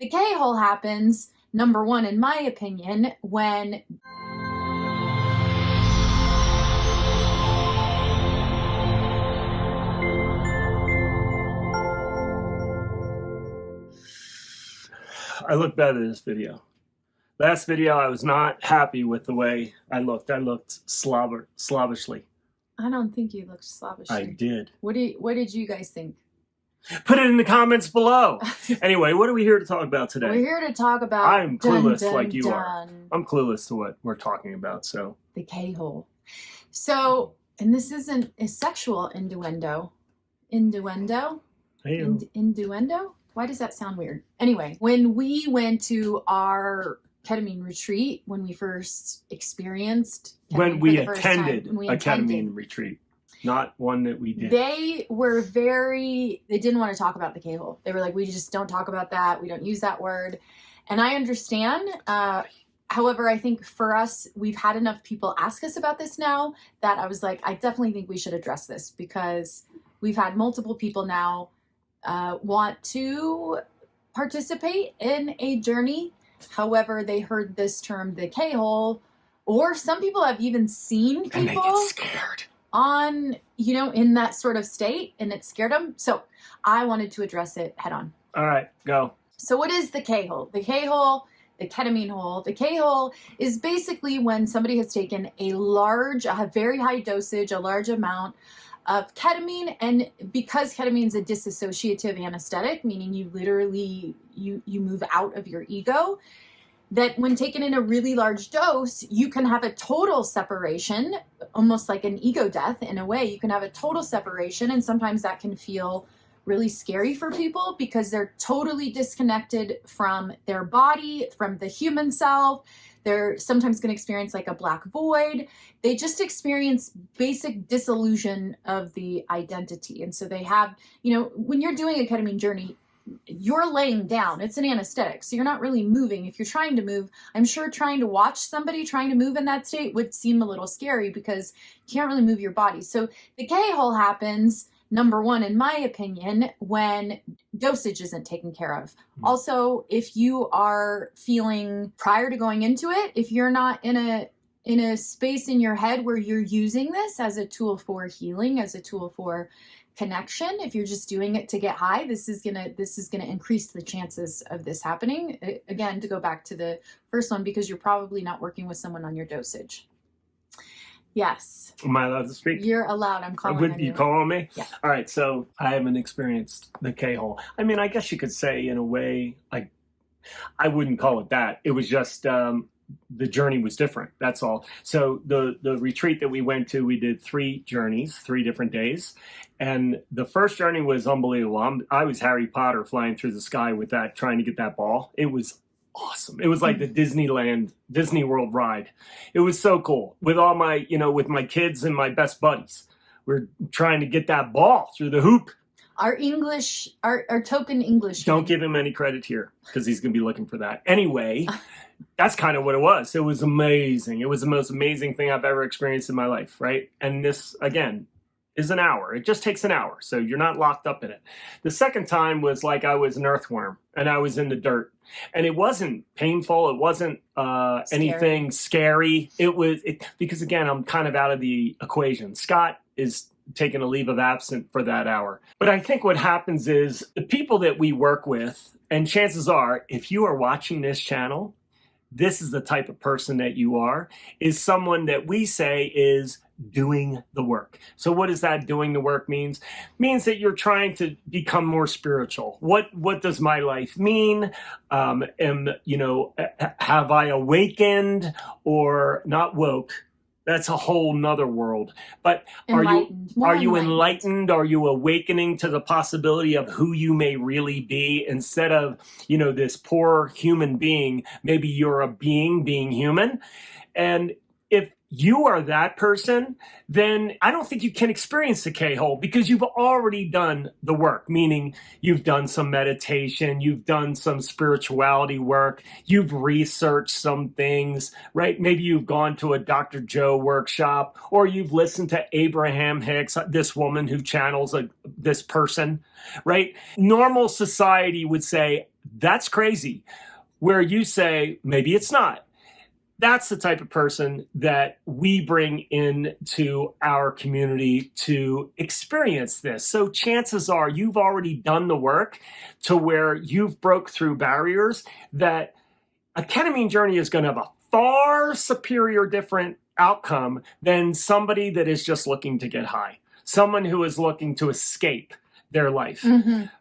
The K-hole happens, number one, in my opinion, when I look better in this video. Last video, I was not happy with the way I looked. I looked slavishly. I don't think you looked slavishly. I did. What did you guys think? Put it in the comments below. Anyway, what are we here to talk about today? We're here to talk about... I'm clueless like you are. I'm clueless to what we're talking about, so... The K-hole. So, and this isn't a sexual innuendo. Innuendo? Hey. Innuendo? Why does that sound weird? Anyway, when we went to our ketamine retreat, when we first experienced ketamine when we attended a ketamine retreat, not one that we did. They didn't want to talk about the K-hole. They were like, we just don't talk about that. We don't use that word. And I understand. However, I think for us, we've had enough people ask us about this now that I was like, I definitely think we should address this, because we've had multiple people now want to participate in a journey. However, they heard this term, the K-hole, or some people have even seen people and they get scared on, in that sort of state, and it scared them. So I wanted to address it head on. All right, go. So what is the K-hole? The K-hole, the ketamine hole. The K-hole is basically when somebody has taken a very high dosage, a large amount of ketamine, and because ketamine is a dissociative anesthetic, meaning you literally, you move out of your ego, that when taken in a really large dose, you can have a total separation, almost like an ego death in a way. You can have a total separation, and sometimes that can feel really scary for people because they're totally disconnected from their body, from the human self. They're sometimes going to experience like a black void. They just experience basic disillusion of the identity. And so they have, when you're doing a ketamine journey, you're laying down. It's an anesthetic, so you're not really moving. If you're trying to move, I'm sure trying to watch somebody trying to move in that state would seem a little scary because you can't really move your body. So the K-hole happens, number one, in my opinion, when dosage isn't taken care of. Also, if you are feeling prior to going into it, if you're not in a space in your head where you're using this as a tool for healing, as a tool for connection, if you're just doing it to get high, this is gonna increase the chances of this happening. Again, to go back to the first one, because you're probably not working with someone on your dosage. Yes. Am I allowed to speak? You're allowed. I'm calling on you. You call on me? Yeah. All right, so I haven't experienced the K-hole. I mean, I guess you could say in a way, like, I wouldn't call it that. It was just the journey was different. That's all. So the retreat that we went to, we did 3 journeys, 3 different days. And the first journey was unbelievable. I was Harry Potter flying through the sky with that, trying to get that ball. It was awesome. It was like the Disney World ride. It was so cool with all my, with my kids and my best buddies. We're trying to get that ball through the hoop. Our token English. Don't give him any credit here because he's going to be looking for that. Anyway, that's kind of what it was. It was amazing. It was the most amazing thing I've ever experienced in my life, right? And this, again, is an hour. It just takes an hour, so you're not locked up in it. The second time was like I was an earthworm, and I was in the dirt. And it wasn't painful. It wasn't anything scary. It was because, again, I'm kind of out of the equation. Scott is taking a leave of absence for that hour. But I think what happens is the people that we work with, and chances are, if you are watching this channel, this is the type of person that you are, is someone that we say is doing the work. So what does that doing the work means? Means that you're trying to become more spiritual. What does my life mean? Have I awakened or not woke? That's a whole nother world. But are you enlightened? Are you awakening to the possibility of who you may really be instead of, this poor human being? Maybe you're a being human. And if you are that person, then I don't think you can experience the K-hole because you've already done the work, meaning you've done some meditation, you've done some spirituality work, you've researched some things, right? Maybe you've gone to a Dr. Joe workshop, or you've listened to Abraham Hicks, this woman who channels this person, right? Normal society would say, That's crazy. Where you say, maybe it's not. That's the type of person that we bring into our community to experience this. So chances are you've already done the work to where you've broke through barriers, that a ketamine journey is going to have a far superior different outcome than somebody that is just looking to get high. Someone who is looking to escape their life,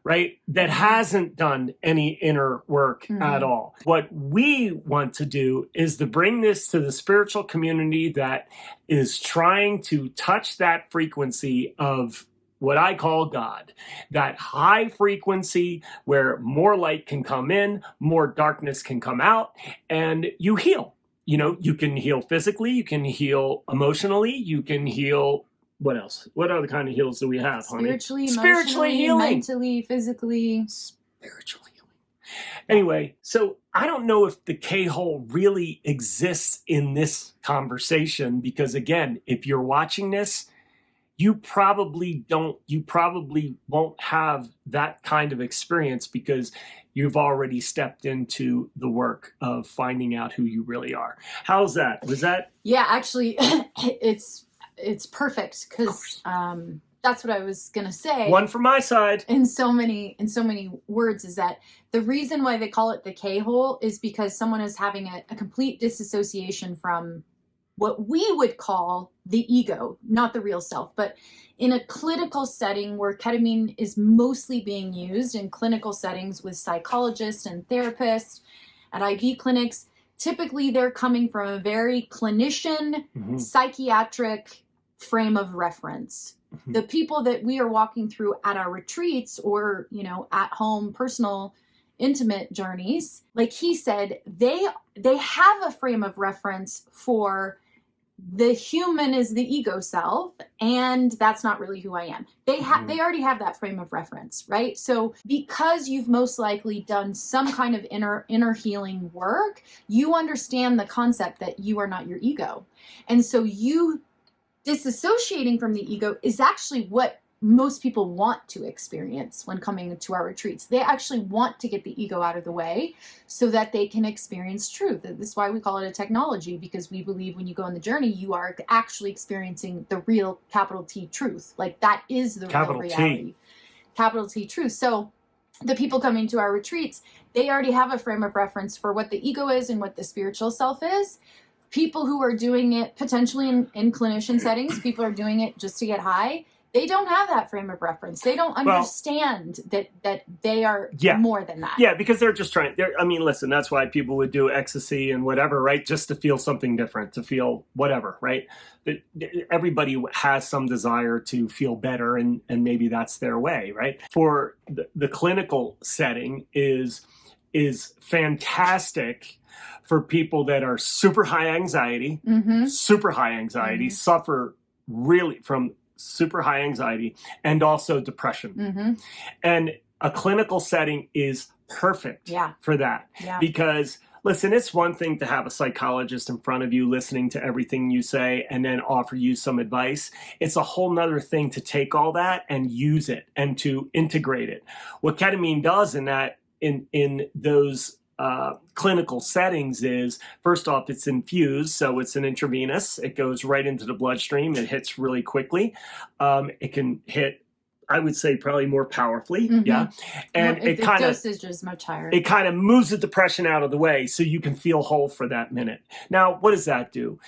right? That hasn't done any inner work at all. What we want to do is to bring this to the spiritual community that is trying to touch that frequency of what I call God, that high frequency where more light can come in, more darkness can come out, and you heal. You know, you can heal physically, you can heal emotionally, you can heal. What else? What other kind of heals do we have, honey? Spiritually healing. Mentally, physically. Spiritual healing. Anyway, so I don't know if the K-hole really exists in this conversation because, again, if you're watching this, you probably won't have that kind of experience because you've already stepped into the work of finding out who you really are. How's that? Was that? Yeah, actually, it's perfect because that's what I was gonna say. One from my side. In so many words, is that the reason why they call it the K-hole is because someone is having a complete disassociation from what we would call the ego, not the real self. But in a clinical setting where ketamine is mostly being used in clinical settings with psychologists and therapists at IV clinics, typically they're coming from a very clinician, psychiatric frame of reference. The people that we are walking through at our retreats or, you know, at home, personal, intimate journeys, like he said, they have a frame of reference for the human is the ego self, and that's not really who I am. They already have that frame of reference, right? So because you've most likely done some kind of inner healing work, you understand the concept that you are not your ego. And so you disassociating from the ego is actually what most people want to experience when coming to our retreats. They actually want to get the ego out of the way so that they can experience truth. This is why we call it a technology, because we believe when you go on the journey, you are actually experiencing the real capital T truth. Like that is the real reality. Capital T truth. So the people coming to our retreats, they already have a frame of reference for what the ego is and what the spiritual self is. People who are doing it potentially in clinician settings, people are doing it just to get high. They don't have that frame of reference. They don't understand that they are more than that. Yeah, because they're just trying. I mean, listen, that's why people would do ecstasy and whatever, right? Just to feel something different, to feel whatever, right? Everybody has some desire to feel better, and maybe that's their way, right? For the clinical setting is fantastic for people that are super high anxiety, suffer really from super high anxiety and also depression. And a clinical setting is perfect for that. Because listen, it's one thing to have a psychologist in front of you listening to everything you say and then offer you some advice. It's a whole nother thing to take all that and use it and to integrate it. What ketamine does in those clinical settings is, first off, it's infused, so it's an intravenous. It goes right into the bloodstream. It hits really quickly. It can hit, I would say, probably more powerfully. And the dosage is much higher. It kind of moves the depression out of the way so you can feel whole for that minute. Now, what does that do?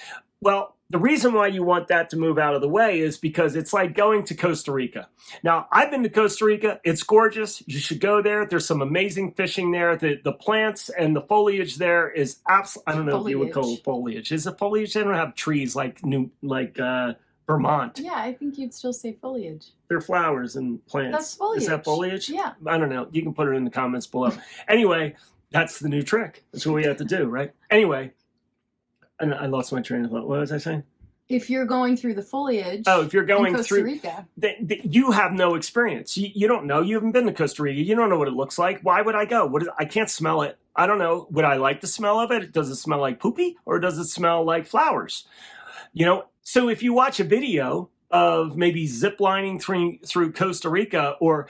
Well, the reason why you want that to move out of the way is because it's like going to Costa Rica. Now, I've been to Costa Rica. It's gorgeous. You should go there. There's some amazing fishing there. The plants and the foliage there is absolutely, I don't know if you would call it foliage. Is it foliage? They don't have trees like Vermont. Yeah, I think you'd still say foliage. They're flowers and plants. That's foliage. Is that foliage? Yeah. I don't know. You can put it in the comments below. Anyway, that's the new trick. That's what we have to do, right? Anyway. And I lost my train of thought. What was I saying? If you're going through the foliage, if you're going in Costa through, Rica, you have no experience. You don't know. You haven't been to Costa Rica. You don't know what it looks like. Why would I go? I can't smell it. I don't know. Would I like the smell of it? Does it smell like poopy or does it smell like flowers? You know. So if you watch a video of maybe ziplining through Costa Rica, or,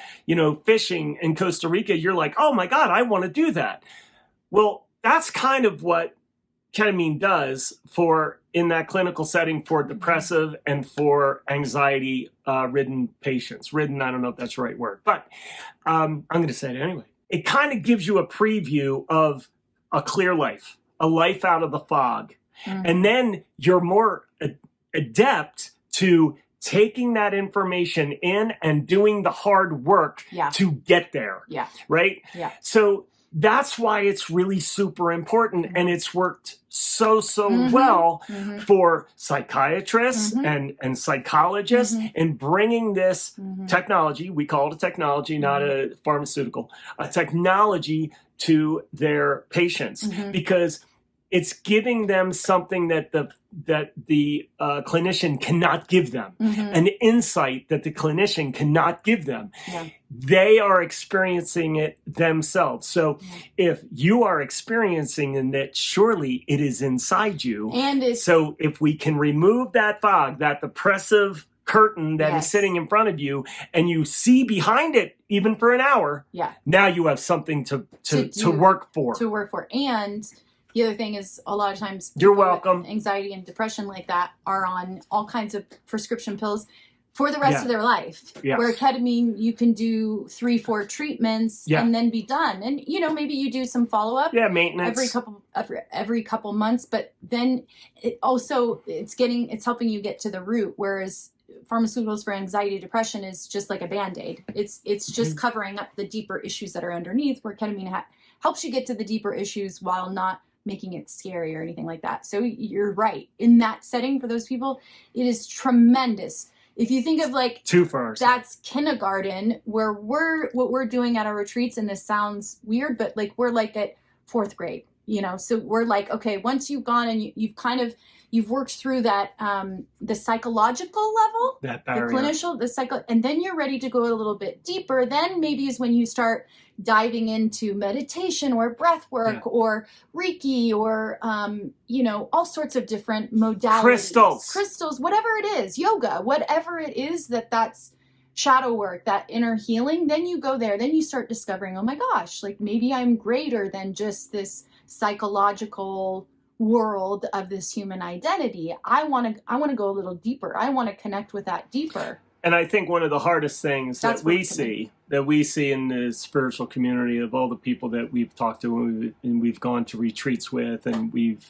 fishing in Costa Rica, you're like, oh my God, I want to do that. Well, that's kind of what ketamine does in that clinical setting for depressive and for anxiety ridden patients. Ridden, I don't know if that's the right word, but I'm going to say it anyway. It kind of gives you a preview of a clear life, a life out of the fog. And then you're more adept to taking that information in and doing the hard work to get there. Yeah. Right? Yeah. So that's why it's really super important. And it's worked so well for psychiatrists and psychologists in bringing this technology, we call it a technology, not a pharmaceutical, a technology to their patients, because it's giving them something that the clinician cannot give them, an insight that the clinician cannot give them. Yeah. They are experiencing it themselves. So if you are experiencing it, surely it is inside you. And so if we can remove that fog, that depressive curtain that is sitting in front of you, and you see behind it even for an hour, now you have something to work for. To work for. And the other thing is, a lot of times you're welcome. Anxiety and depression like that are on all kinds of prescription pills for the rest of their life. Yes. Where ketamine, you can do 3-4 treatments and then be done. And maybe you do some follow up. Yeah, maintenance every couple months. But then it's helping you get to the root. Whereas pharmaceuticals for anxiety, depression is just like a Band-Aid. It's just covering up the deeper issues that are underneath. Where ketamine helps you get to the deeper issues while not making it scary or anything like that. So you're right. In that setting, for those people, it is tremendous. If you think of like, too far, that's kindergarten, where what we're doing at our retreats, and this sounds weird, but like we're like at 4th grade, so we're like, okay, once you've gone and you've worked through that, the psychological level, that barrier, the clinical, and then you're ready to go a little bit deeper. Then maybe is when you start diving into meditation or breath work or Reiki or, all sorts of different modalities. Crystals, whatever it is, yoga, whatever it is that's shadow work, that inner healing. Then you go there, then you start discovering, oh my gosh, like maybe I'm greater than just this psychological world of this human identity. I want to go a little deeper. I want to connect with that deeper. And I think one of the hardest things that we see in the spiritual community, of all the people that we've talked to and we've gone to retreats with and we've,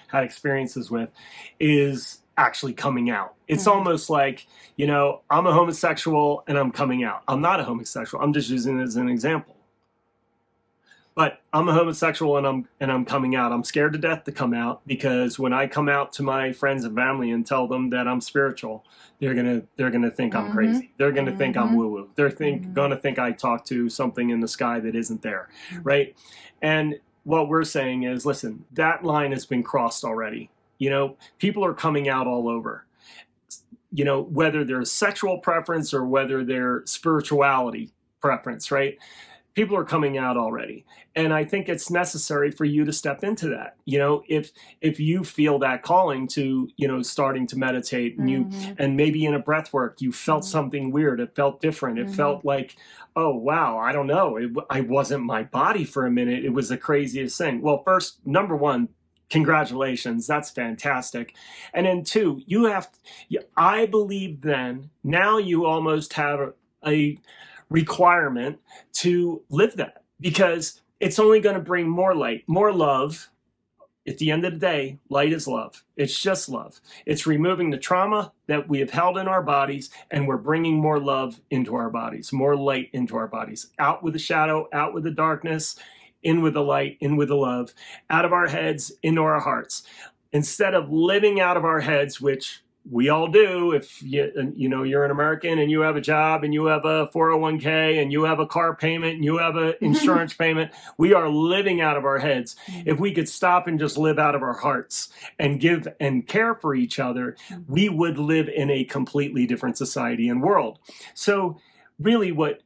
had experiences with, is actually coming out. It's almost like, I'm a homosexual and I'm coming out. I'm not a homosexual. I'm just using it as an example. But I'm a homosexual and I'm coming out. I'm scared to death to come out, because when I come out to my friends and family and tell them that I'm spiritual, they're gonna think I'm crazy. They're gonna think I'm woo woo. They're gonna think I talk to something in the sky that isn't there, right? And what we're saying is, listen, that line has been crossed already. People are coming out all over. Whether there's sexual preference or whether their spirituality preference, right? People are coming out already. And I think it's necessary for you to step into that. If you feel that calling to, starting to meditate, and maybe in a breath work, you felt something weird. It felt different. It felt like, oh, wow, I don't know. I wasn't my body for a minute. It was the craziest thing. Well, first, number one, congratulations. That's fantastic. And then 2, I believe then now you almost have a requirement to live that, because it's only going to bring more light, more love. At the end of the day, light is love. It's just love. It's removing the trauma that we have held in our bodies, and we're bringing more love into our bodies, more light into our bodies. Out with the shadow, out with the darkness, in with the light, in with the love, out of our heads, into our hearts. Instead of living out of our heads, which we all do. If you're an American and you have a job and you have a 401k and you have a car payment and you have an insurance payment, we are living out of our heads. If we could stop and just live out of our hearts and give and care for each other, we would live in a completely different society and world. So really what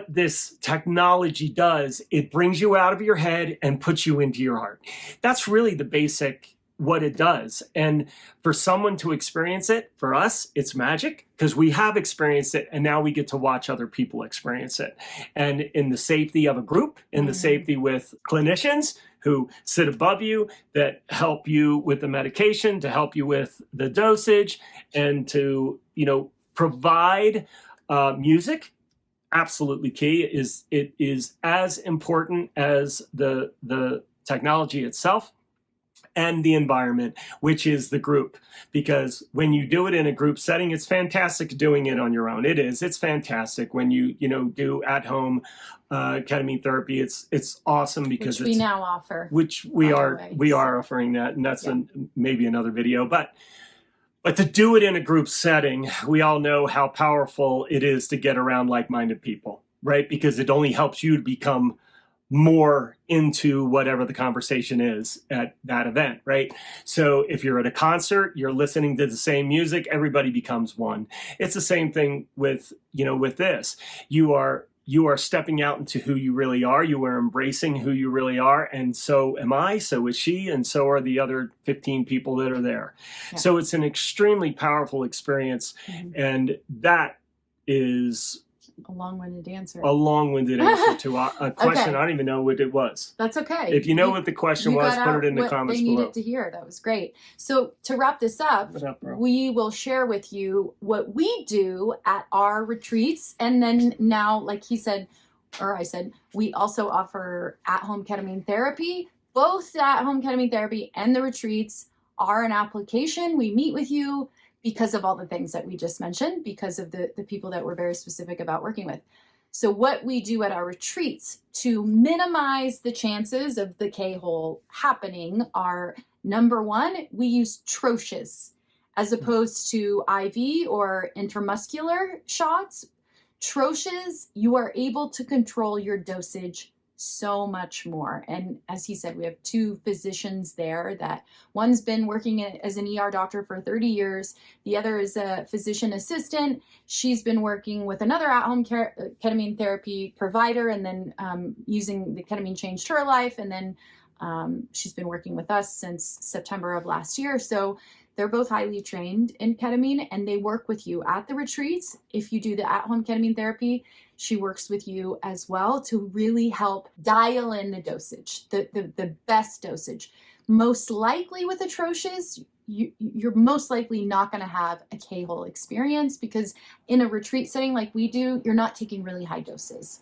this technology does, it brings you out of your head and puts you into your heart. That's really the basic what it does. And for someone to experience it, for us, it's magic because we have experienced it and now we get to watch other people experience it. And in the safety of a group, in the safety with clinicians who sit above you, that help you with the medication, to help you with the dosage, and to, provide music, absolutely key. It is as important as the technology itself and the environment, which is the group. Because when you do it in a group setting, it's fantastic doing it on your own. It's fantastic when you do at home ketamine therapy. It's awesome because we now offer, which we are offering that, and that's maybe another video, but to do it in a group setting, we all know how powerful it is to get around like-minded people, right? Because it only helps you to become more into whatever the conversation is at that event, right? So if you're at a concert, you're listening to the same music, everybody becomes one. It's the same thing with this. You are stepping out into who you really are. You are embracing who you really are. And so am I, so is she, and so are the other 15 people that are there. Yeah. So it's an extremely powerful experience. And that is a long-winded answer. A long-winded answer to a question. Okay. I don't even know what it was. That's okay. If you know what the question was, put it in the comments below. They needed to hear. That was great. So to wrap this up, we will share with you what we do at our retreats. And then now, like he said, or I said, we also offer at-home ketamine therapy. Both the at-home ketamine therapy and the retreats are an application. We meet with you because of all the things that we just mentioned, because of the people that we're very specific about working with. So what we do at our retreats to minimize the chances of the K-hole happening are, number one, we use troches as opposed to IV or intramuscular shots. Troches, you are able to control your dosage so much more. And as he said, we have two physicians there that one's been working as an ER doctor for 30 years. The other is a physician assistant. She's been working with another at-home ketamine therapy provider, and then using the ketamine changed her life. And then she's been working with us since September of last year. So they're both highly trained in ketamine, and they work with you at the retreats. If you do the at-home ketamine therapy, she works with you as well to really help dial in the dosage, the best dosage. Most likely with atrocious, you're most likely not going to have a K-hole experience because in a retreat setting like we do, you're not taking really high doses.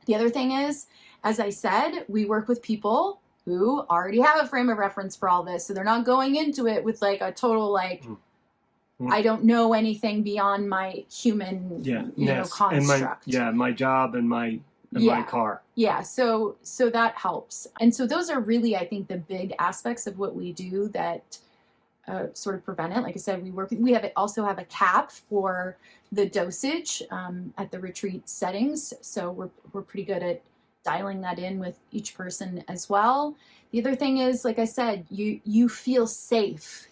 The other thing is, as I said, we work with people who already have a frame of reference for all this. So they're not going into it with like a total I don't know anything beyond my human construct. And my job and my car. Yeah, so that helps. And so those are really, I think, the big aspects of what we do that sort of prevent it. Like I said, we also have a cap for the dosage at the retreat settings. So we're pretty good at dialing that in with each person as well. The other thing is, like I said, you feel safe.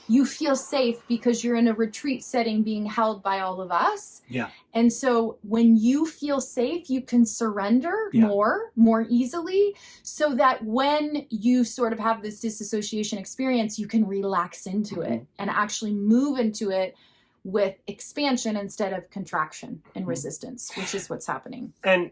You feel safe because you're in a retreat setting being held by all of us. Yeah. And so when you feel safe, you can surrender more easily, so that when you sort of have this disassociation experience, you can relax into it and actually move into it with expansion instead of contraction and resistance, which is what's happening. And,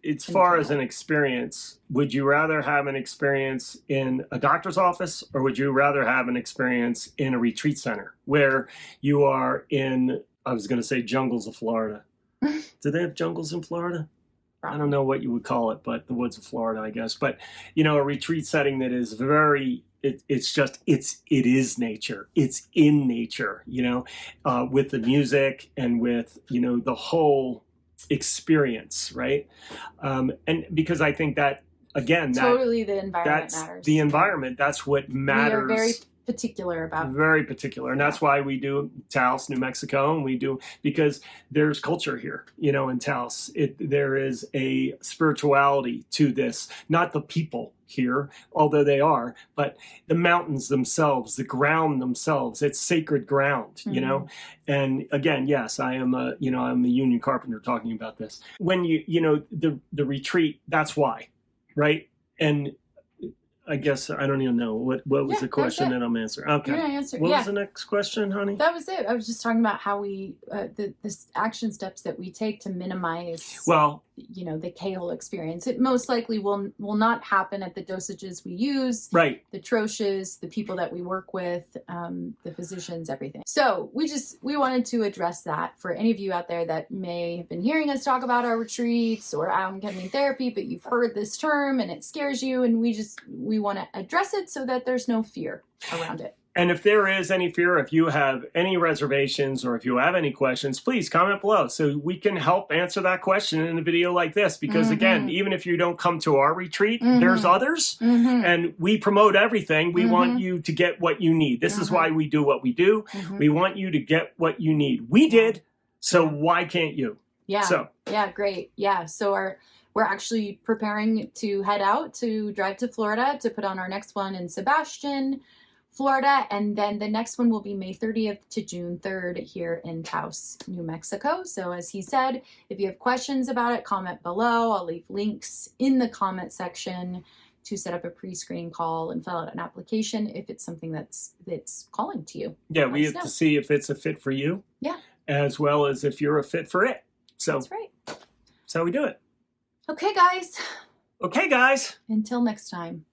as far as an experience, would you rather have an experience in a doctor's office, or would you rather have an experience in a retreat center where you are in, I was going to say jungles of Florida. Do they have jungles in Florida? I don't know what you would call it, but the woods of Florida, I guess. But, a retreat setting that is very... it is nature. It's in nature, with the music and with, the whole experience, right? And because I think that, again, totally the environment matters. The environment, that's what matters. We are very particular about. Very particular. And that's why we do Taos, New Mexico, and we do, because there's culture here, in Taos. There is a spirituality to this, not the people here, although they are, but the mountains themselves, the ground themselves, it's sacred ground, And again, yes, I'm a union carpenter talking about this. When the retreat, that's why, right? And I guess I don't even know what was Yeah, the that was question it. that I'm answering. Okay. You're gonna answer. What Yeah, was the next question, honey? that was it. I was just talking about how we the action steps that we take to minimize, Well, you know, the K-hole experience. It most likely will not happen at the dosages we use. right. The troches, the people that we work with, the physicians, everything. So we wanted to address that for any of you out there that may have been hearing us talk about our retreats or ketamine therapy, but you've heard this term and it scares you, and we want to address it so that there's no fear around it. And if there is any fear, if you have any reservations or if you have any questions, please comment below so we can help answer that question in a video like this. Because again, even if you don't come to our retreat, there's others and we promote everything. We want you to get what you need. This is why we do what we do. We want you to get what you need. We did, so why can't you? Yeah. So. Yeah, great. Yeah. So we're actually preparing to head out to drive to Florida to put on our next one in Sebastian, Florida, and then the next one will be May 30th to June 3rd here in Taos, New Mexico. So as he said, if you have questions about it, comment below. I'll leave links in the comment section to set up a pre-screening call and fill out an application if it's something that's calling to you. Yeah, we have to see if it's a fit for you. Yeah. As well as if you're a fit for it. So that's right. That's how we do it. Okay, guys. Okay, guys. Until next time.